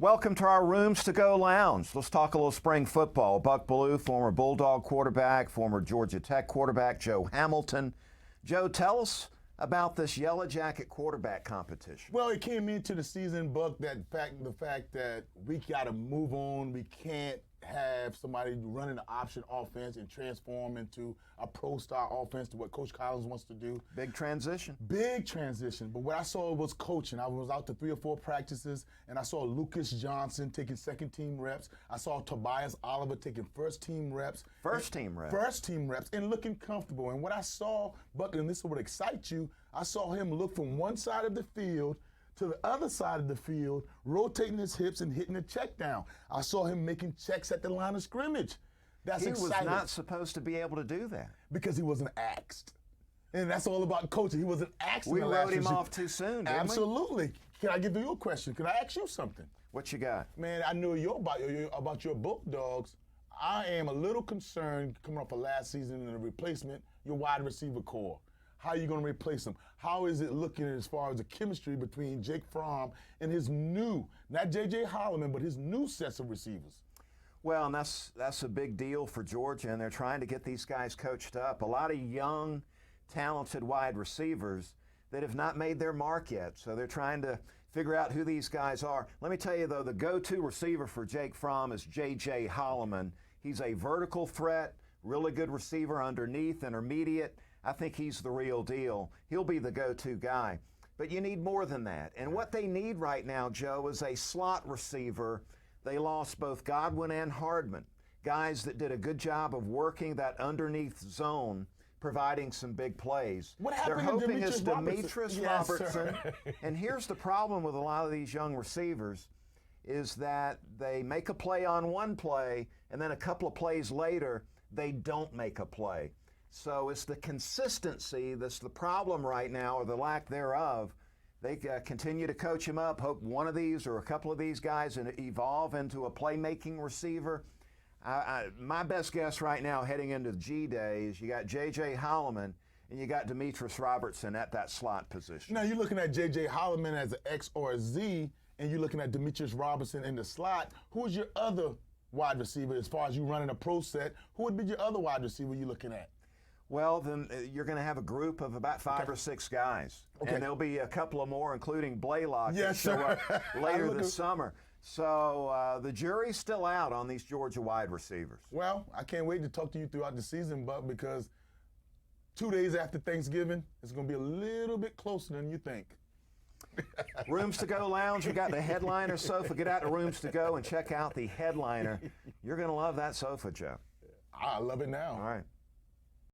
Welcome to our Rooms to Go Lounge. Let's talk a little spring football. Buck Belue, former Bulldog quarterback, former Georgia Tech quarterback, Joe Hamilton. Joe, tell us about this Yellow Jacket quarterback competition. Well, it came into the season, Buck, the fact that we got to move on. We can't have somebody running the option offense and transform into a pro-style offense to what Coach Collins wants to do. Big transition. Big transition. But what I saw was coaching. I was out to 3 or 4 practices, and I saw Lucas Johnson taking second-team reps. I saw Tobias Oliver taking first-team reps. First-team reps. First-team reps and looking comfortable. And what I saw, Buck, and this is what excites you, I saw him look from one side of the field to the other side of the field, rotating his hips and hitting the check down. I saw him making checks at the line of scrimmage. That's exciting. He was not supposed to be able to do that. Because he wasn't asked. And that's all about coaching. He wasn't asked. We wrote him off too soon, didn't Absolutely. We? Can I give you a question? Can I ask you something? What you got? Man, I know about your Bulldogs. I am a little concerned coming off of last season and the replacement, your wide receiver core. How are you going to replace him? How is it looking as far as the chemistry between Jake Fromm and his new, not J.J. Holloman, but his new sets of receivers? Well, and that's a big deal for Georgia, and they're trying to get these guys coached up. A lot of young, talented wide receivers that have not made their mark yet, so they're trying to figure out who these guys are. Let me tell you, though, the go-to receiver for Jake Fromm is J.J. Holloman. He's a vertical threat, really good receiver underneath, intermediate. I think he's the real deal. He'll be the go-to guy. But you need more than that. And what they need right now, Joe, is a slot receiver. They lost both Godwin and Hardman, guys that did a good job of working that underneath zone, providing some big plays. What happened They're to hoping it's Demetrius Robertson. And here's the problem with a lot of these young receivers is that they make a play on one play, and then a couple of plays later, they don't make a play. So it's the consistency that's the problem right now, or the lack thereof. They continue to coach him up, hope one of these or a couple of these guys evolve into a playmaking receiver. My best guess right now heading into the G-Day is you got J.J. Holloman and you got Demetrius Robertson at that slot position. Now you're looking at J.J. Holloman as an X or a Z, and you're looking at Demetrius Robertson in the slot. Who's your other wide receiver as far as you running a pro set? Who would be your other wide receiver you're looking at? Well, then you're going to have a group of about 5 or 6 guys. Okay. And there'll be a couple of more, including Blaylock, that show up later this summer. So the jury's still out on these Georgia wide receivers. Well, I can't wait to talk to you throughout the season, Buck, because 2 days after Thanksgiving, it's going to be a little bit closer than you think. Rooms to Go Lounge, you got the headliner sofa. Get out to Rooms to Go and check out the headliner. You're going to love that sofa, Joe. I love it now. All right.